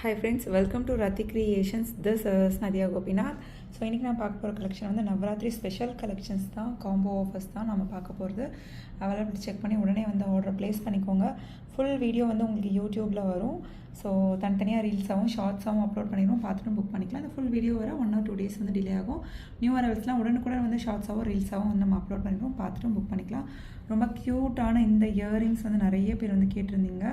Hi friends, welcome to Rati Creations. This is Nadia Gopinath. So இன்றைக்கி நான் பார்க்க போகிற கலெக்ஷன் வந்து நவராத்திரி ஸ்பெஷல் கலெக்ஷன்ஸ் தான், காம்போ ஆஃபர்ஸ் தான் நம்ம பார்க்க போகிறது. அவைலபிலிட்டி செக் பண்ணி உடனே வந்து ஆர்டர் ப்ளேஸ் பண்ணிக்கோங்க. ஃபுல் வீடியோ வந்து உங்களுக்கு யூடியூப்பில் வரும். ஸோ தனித்தனியாக ரீல்ஸாகவும் ஷார்ட்ஸாகவும் அப்லோட் பண்ணிடுவோம், பார்த்துட்டு புக் பண்ணிக்கலாம். அந்த ஃபுல் வீடியோ வர 1 or 2 days வந்து டிலே ஆகும். நியூ அரைவல்ஸ்லாம் உடனுக்குடன் வந்து ஷார்ட்ஸாகவும் ரீல்ஸாகவும் வந்து நம்ம அப்லோட் பண்ணிடுவோம், பார்த்துட்டு புக் பண்ணிக்கலாம். ரொம்ப க்யூட்டான இந்த இயரிங்ஸ் வந்து நிறைய பேர் வந்து கேட்டிருந்தீங்க.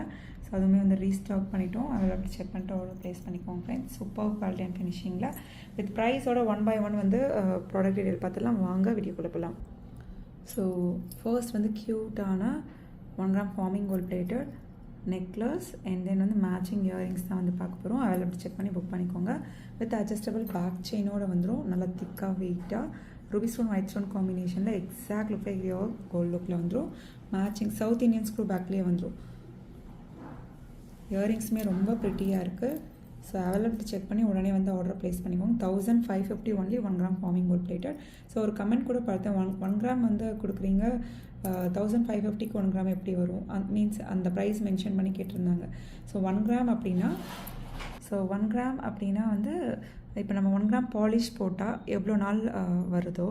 ஸோ அதுவுமே வந்து ரீஸ்டாக் பண்ணிட்டோம். அதில் அப்படி செக் பண்ணிட்டு ஆர்டர் ப்ளேஸ் பண்ணிக்கோங்க ஃப்ரெண்ட்ஸ். சூப்பர் குவாலிட்டி அண்ட் ஃபினிஷிங்கில் வித் ப்ரைஸோட 1 by 1 வந்து ப்ராடக்ட் டீடைல் பார்த்துலாம். வாங்க வீடியோக்குள்ளே போகலாம். ஸோ ஃபர்ஸ்ட் வந்து க்யூட்டான 1 gram forming gold plated necklace and then வந்து மேட்சிங் இயரிங்ஸ் தான் வந்து பார்க்க போகிறோம். அதில் அப்படி செக் பண்ணி புக் பண்ணிக்கோங்க. வித் அட்ஜஸ்டபிள் பேக் செயினோட வந்துடும். நல்லா திக்காக வெயிட்டாக ரூபி ஸ்டோன் ஒயிட் ஸ்டோன் காம்பினேஷனில் exact look like your gold லுக்கில் வந்துடும். மேட்சிங் சவுத் இந்தியன் ஸ்க்ரூ பேக்லேயே வந்துடும். இயரிங்ஸுமே ரொம்ப ப்ரிட்டியாக இருக்குது. ஸோ அவைலபிலிட்டி செக் பண்ணி உடனே வந்து ஆர்டர் ப்ளேஸ் பண்ணிக்கோங்க. 1550 only 1 gram forming gold plated. So ஒரு கமெண்ட் கூட பார்த்தேன், 1 gram வந்து கொடுக்குறீங்க, 1550க்கு 1 gram எப்படி வரும், மீன்ஸ் அந்த ப்ரைஸ் மென்ஷன் பண்ணி கேட்டிருந்தாங்க. ஸோ 1 gram அப்படின்னா வந்து இப்போ நம்ம 1 gram பாலிஷ் போட்டால் எவ்வளோ நாள் வருதோ,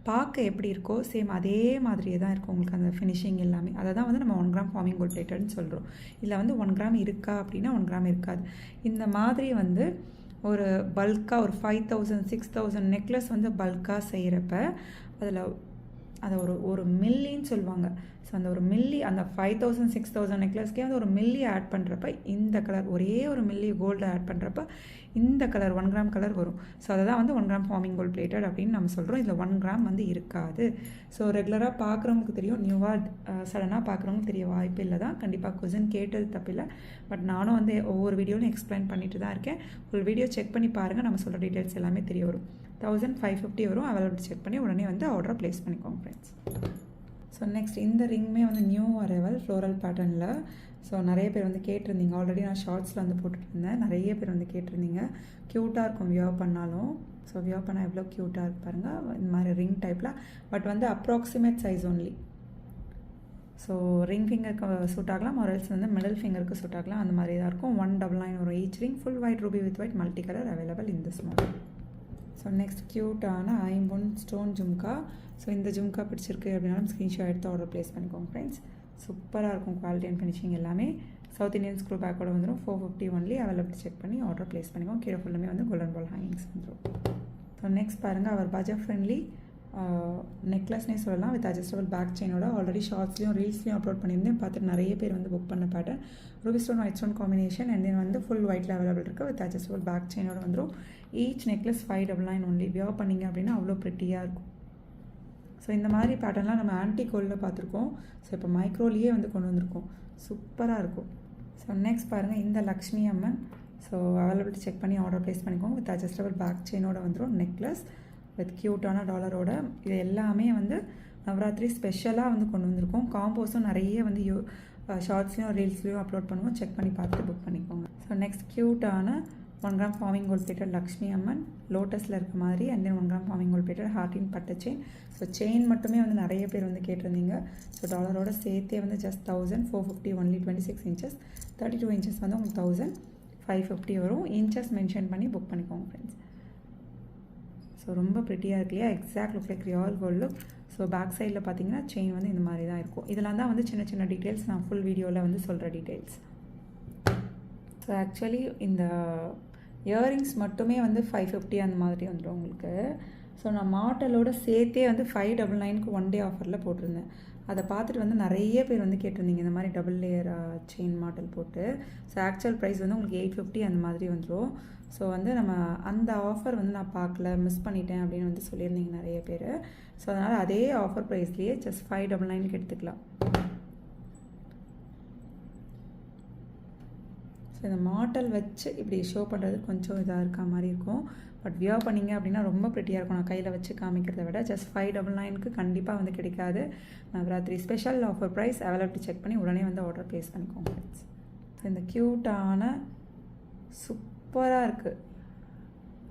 பார்க்க எப்படி இருக்கோ சேம் அதே மாதிரியே தான் இருக்கும் உங்களுக்கு அந்த ஃபினிஷிங் எல்லாமே. அதை தான் வந்து நம்ம 1 gram ஃபார்மிங் கோல்ட் பிளேட்டட்னு சொல்கிறோம். இதில் வந்து 1 gram இருக்கா அப்படின்னா 1 gram இருக்காது. இந்த மாதிரி வந்து ஒரு பல்காக ஒரு 5000 6000 நெக்லஸ் வந்து பல்காக செய்கிறப்ப அதில் அதை ஒரு மில்லின்னு சொல்லுவாங்க. ஸோ அந்த ஒரு மில்லி, அந்த 5000 6000 நெக்லஸ்க்கே வந்து ஒரு மில்லி ஆட் பண்ணுறப்ப இந்த கலர், ஒரே ஒரு மில்லி கோல்டு ஆட் பண்ணுறப்ப இந்த கலர் 1 gram கலர் வரும். ஸோ அதை தான் வந்து 1 gram ஃபார்மிங் கோல்ட் பிளேட்டட் அப்படின்னு நம்ம சொல்கிறோம். இதில் 1 gram வந்து இருக்காது. ஸோ ரெகுலராக பார்க்குறவங்களுக்கு தெரியும், நியூவாக சடனாக பார்க்குறவங்களுக்கு தெரிய வாய்ப்பு இல்லை தான். கண்டிப்பாக கொஸ்டின் கேட்டது தப்பில்லை. பட் நானும் வந்து ஒவ்வொரு வீடியோவும் எக்ஸ்பிளைன் பண்ணிட்டு தான் இருக்கேன். ஒரு வீடியோ செக் பண்ணி பாருங்கள், நம்ம சொல்கிற டீட்டெயில்ஸ் எல்லாமே தெரிய வரும். 1550 வரும். அவைலபிலிட்டி செக் பண்ணி உடனே வந்து ஆர்டர் ப்ளேஸ் பண்ணிக்கோங்க ஃப்ரெண்ட்ஸ். ஸோ நெக்ஸ்ட் இந்த ரிங்குமே வந்து நியூ அரைவல் ஃப்ளோரல் பேட்டர்னில். ஸோ நிறைய பேர் வந்து கேட்டிருந்தீங்க. ஆல்ரெடி நான் ஷார்ட்ஸில் வந்து போட்டுருந்தேன். நிறைய பேர் வந்து கேட்டிருந்தீங்க. க்யூட்டாக இருக்கும் வியர் பண்ணாலும். ஸோ வியர் பண்ணால் எவ்வளோ க்யூட்டாக இருக்கு பாருங்கள். இந்த மாதிரி ரிங் டைப்பில், பட் வந்து approximate size only. So ring ஃபிங்கருக்கு சூட் ஆகலாம், மொரல்ஸ் வந்து மிடில் ஃபிங்கருக்கு சூட் ஆகலாம். அந்த மாதிரி தான் இருக்கும். 199 ஒரு each ring. Full white ruby with white multi colour available in this model. So next க்யூட்டான ஐம்பொன் ஸ்டோன் ஜும்கா. ஸோ இந்த ஜும்கா பிடிச்சிருக்கு அப்படின்னாலும் ஸ்க்ரீன்ஷாட் எடுத்து ஆர்டர் ப்ளேஸ் பண்ணிக்கோங்க ஃப்ரெண்ட்ஸ். சூப்பராக இருக்கும் குவாலிட்டி அண்ட் ஃபினிஷிங் எல்லாமே. சவுத் இந்தியன் ஸ்க்ரூ பேக்கோட வந்துடும். 450 ஒன்லி. அவைலபிலிட்டி செக் பண்ணி ஆர்டர் ப்ளேஸ் பண்ணிக்கோங்க. கீழே ஃபுல்லுமே வந்து கோல்டன் பால் ஹேங்கிங்ஸ் வந்துடும். ஸோ நெக்ஸ்ட் பாருங்கள், அவர் பட்ஜெட் ஃப்ரெண்ட்லி நெக்லஸ்னே சொல்லலாம், வித் அட்ஜஸ்டபிள் பேக் செயினோட. ஆல்ரெடி ஷார்ட்ஸ்லையும் ரீல்ஸ்லையும் அப்லோட் பண்ணியிருந்தேன், பார்த்துட்டு நிறைய பேர் வந்து புக் பண்ண pattern. Ruby stone white stone combination and then வந்து ஃபுல் ஒயிட்டில் அவைலபிள் இருக்குது. வித் அட்ஜஸ்டபிள் பேக் செயினோட வந்துடும். Each necklace 599 only. வியர் பண்ணிங்க அப்படின்னா அவ்வளோ ப்ரிட்டியாக இருக்கும். ஸோ இந்த மாதிரி பேட்டர்ன்லாம் நம்ம ஆன்டி கோல்டில் பார்த்துருக்கோம். ஸோ இப்போ மைக்ரோலேயே வந்து கொண்டு வந்திருக்கோம். சூப்பராக இருக்கும். ஸோ நெக்ஸ்ட் பாருங்கள், இந்த லக்ஷ்மி அம்மன். ஸோ அவைலபிலிட்டி செக் பண்ணி ஆர்டர் ப்ளேஸ் பண்ணிக்கோங்க. வித் அட்ஜஸ்டபிள் பேக் செயினோட வந்துடும். நெக்லஸ் வித் க்யூட்டான டாலரோட. இது எல்லாமே வந்து நவராத்திரி ஸ்பெஷலாக வந்து கொண்டு வந்திருக்கோம். காம்போஸும் நிறைய வந்து ஷார்ட்ஸ்லையும் ரீல்ஸ்லையும் அப்லோட் பண்ணுவோம். செக் பண்ணி பார்த்துட்டு புக் பண்ணிக்கோங்க. ஸோ நெக்ஸ்ட் க்யூட்டான 1 gram forming gold plated Lakshmi Amman லோட்டஸில் இருக்க மாதிரி. And then 1 gram forming gold plated ஹார்டின் பட்டை செயின். ஸோ செயின் மட்டுமே வந்து நிறைய பேர் வந்து கேட்டிருந்தீங்க. ஸோ டாலரோட சேர்த்தே வந்து ஜஸ்ட் 1450 ஒன்லி. 26 inches 32 inches வந்து உங்களுக்கு 1550 வரும். இன்ச்சஸ் மென்ஷன் பண்ணி புக் பண்ணிக்கோங்க ஃப்ரெண்ட்ஸ். ஸோ ரொம்ப ப்ரிட்டியாக இருக்கு இல்லையா, exact look like real gold look. So back சைடில் பார்த்தீங்கன்னா செயின் வந்து இந்த மாதிரி தான் இருக்கும். இதெல்லாம் தான் வந்து சின்ன சின்ன டீட்டெயில்ஸ், நான் ஃபுல் வீடியோவில் வந்து சொல்கிற டீட்டெயில்ஸ். ஸோ ஆக்சுவலி இந்த இயரிங்ஸ் மட்டுமே வந்து 550 அந்த மாதிரி வந்துடும் உங்களுக்கு. ஸோ நான் மாடலோட சேர்த்தே வந்து 599க்கு 1 day ஆஃபரில் போட்டிருந்தேன். அதை பார்த்துட்டு வந்து நிறைய பேர் வந்து கேட்டிருந்தீங்க இந்த மாதிரி டபுள் லேயர் செயின் மாடல் போட்டு. ஸோ ஆக்சுவல் ப்ரைஸ் வந்து உங்களுக்கு 850 அந்த மாதிரி வந்துடும். ஸோ வந்து நம்ம அந்த ஆஃபர் வந்து நான் பார்க்கல, மிஸ் பண்ணிட்டேன் அப்படின்னு வந்து சொல்லியிருந்தீங்க நிறைய பேர். ஸோ அதனால் அதே ஆஃபர் ப்ரைஸ்லேயே ஜஸ்ட் 599க்கு எடுத்துக்கலாம். ஸோ இந்த மாடல் வச்சு இப்படி ஷோ பண்ணுறது கொஞ்சம் இதாக இருக்க மாதிரி இருக்கும். பட் வியர் பண்ணிங்க அப்படின்னா ரொம்ப ப்ரிட்டியாக இருக்கும். நான் கையில் வச்சு காமிக்கிறத விட ஜஸ்ட் 599க்கு கண்டிப்பாக வந்து கிடைக்காது. Navratri special offer price. Availability check பண்ணி உடனே வந்து ஆர்டர் ப்ளேஸ் பண்ணிக்கோங்க. ஸோ இந்த க்யூட்டான சூப்பராக இருக்குது,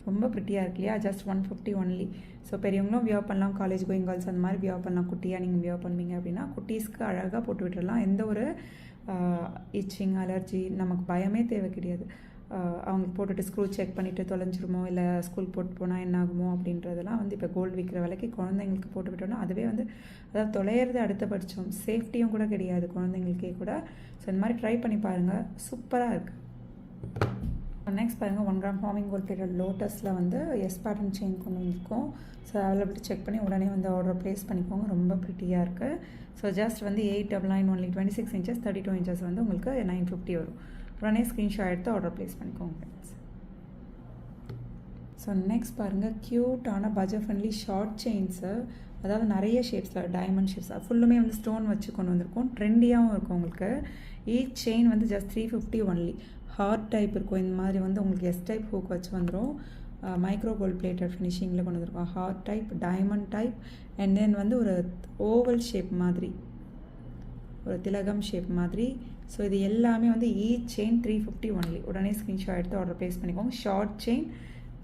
ரொம்ப ப்ரிட்டியாக இருக்கு இல்லையா, ஜஸ்ட் 150 ஒன்லி. ஸோ பெரியவங்களும் வியர் பண்ணலாம், காலேஜ் கோயிங் கேர்ள்ஸ் அந்த மாதிரி வியர் பண்ணலாம். குட்டியாக நீங்கள் வியர் பண்ணுவீங்க அப்படின்னா குட்டீஸ்க்கு அழகாக போட்டு விட்டுடலாம். எந்த ஒரு இச்சிங் அலர்ஜி நமக்கு பயமே தேவை கிடையாது. அவங்களுக்கு போட்டுட்டு ஸ்க்ரூ செக் பண்ணிவிட்டு தொலைஞ்சிருமோ இல்லை ஸ்கூல் போட்டு போனால் என்ன ஆகுமோ அப்படின்றதெல்லாம் வந்து இப்போ கோல்டு விற்கிற விலைக்கு குழந்தைங்களுக்கு போட்டு விட்டோன்னா அதுவே வந்து அதாவது தொலைகிறது அடுத்த பட்சம், சேஃப்டியும் கூட கிடையாது குழந்தைங்களுக்கே கூட. ஸோ இந்த மாதிரி ட்ரை பண்ணி பாருங்கள், சூப்பராக இருக்குது. நெக்ஸ்ட் பாருங்கள் 1 கிராம் ஃபார்மிங் கோல்ட் பிளேட்டட் லோட்டஸில் வந்து எஸ் பேட்டர்ன் செயின் கொண்டு வந்திருக்கோம். ஸோ அவைலபிலிட்டி செக் பண்ணி உடனே வந்து ஆர்டர் ப்ளேஸ் பண்ணிக்கோங்க. ரொம்ப ப்ரிட்டியாக இருக்குது. ஸோ ஜஸ்ட் வந்து 899 ஒன்லி, 26 இன்ச்சஸ் 32 இன்ச்சஸ் வந்து உங்களுக்கு 950 வரும். உடனே ஸ்க்ரீன்ஷாட் எடுத்து ஆர்டர் ப்ளேஸ் பண்ணிக்கோங்க ஃப்ரெண்ட்ஸ். ஸோ நெக்ஸ்ட் பாருங்கள் க்யூட்டான பட்ஜெட் ஃப்ரெண்ட்லி ஷார்ட் செயின்ஸு, அதாவது நிறைய ஷேப்ஸில் டைமண்ட் ஷேப்ஸ் ஃபுல்லுமே வந்து ஸ்டோன் வச்சு கொண்டு வந்திருக்கோம். ட்ரெண்டியாகவும் இருக்கும் உங்களுக்கு. ஈச் செயின் வந்து ஜஸ்ட் 350 ஒன்லி. ஹார்ட் டைப் இருக்கும், இந்த மாதிரி வந்து உங்களுக்கு எஸ் டைப் ஹூக் வச்சு வந்துடும். மைக்ரோ கோல்ட் பிளேட்டட் ஃபினிஷிங்கில் கொண்டு வந்திருக்கோம். Heart type, diamond type, and then வந்து ஒரு ஓவல் ஷேப் மாதிரி, ஒரு திலகம் ஷேப் மாதிரி. ஸோ இது எல்லாமே வந்து ஈச் செயின் 350 ஒன்லி. உடனே ஸ்க்ரீன்ஷாட் எடுத்து ஆர்டர் ப்ளேஸ் பண்ணிக்கோங்க. Short chain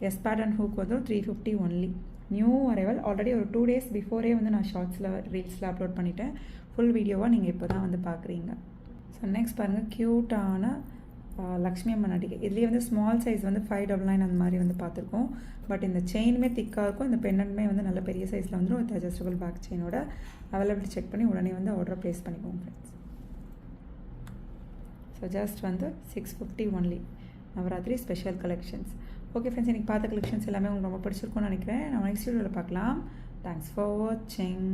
S pattern hook வந்து 350 ஒன்லி. New arrival. ஆல்ரெடி ஒரு 2 days பிஃபோரே வந்து நான் ஷார்ட்ஸில் ரீல்ஸில் அப்லோட் பண்ணிவிட்டேன். ஃபுல் வீடியோவாக நீங்கள் இப்போ தான் வந்து பார்க்குறீங்க. ஸோ நெக்ஸ்ட் பாருங்கள் க்யூட்டான லக்ஷ்மி அம்மன் அடிக்கை. இதுலேயே வந்து ஸ்மால் சைஸ் வந்து 599 அந்த மாதிரி வந்து பார்த்துருக்கோம். பட் இந்த செயினுமே திக்காக இருக்கும், இந்த பெண்டன்ட்மே வந்து நல்ல பெரிய சைஸில் வந்துடும். வித் அட்ஜஸ்டபிள் பேக் செயினோட அவைலபிலிட்டி செக் பண்ணி உடனே வந்து ஆர்டர் ப்ளேஸ் பண்ணிக்கோங்க ஃப்ரெண்ட்ஸ். ஸோ ஜஸ்ட் வந்து 650 only. Navaratri special collections. Okay friends, எனக்கு பார்த்த கலெக்ஷன்ஸ் எல்லாமே உங்களுக்கு ரொம்ப பிடிச்சிருக்கும்னு நினைக்கிறேன். நம்ம நெக்ஸ்ட் வீடியோவில் பார்க்கலாம். தேங்க்ஸ் ஃபார் வாட்சிங்.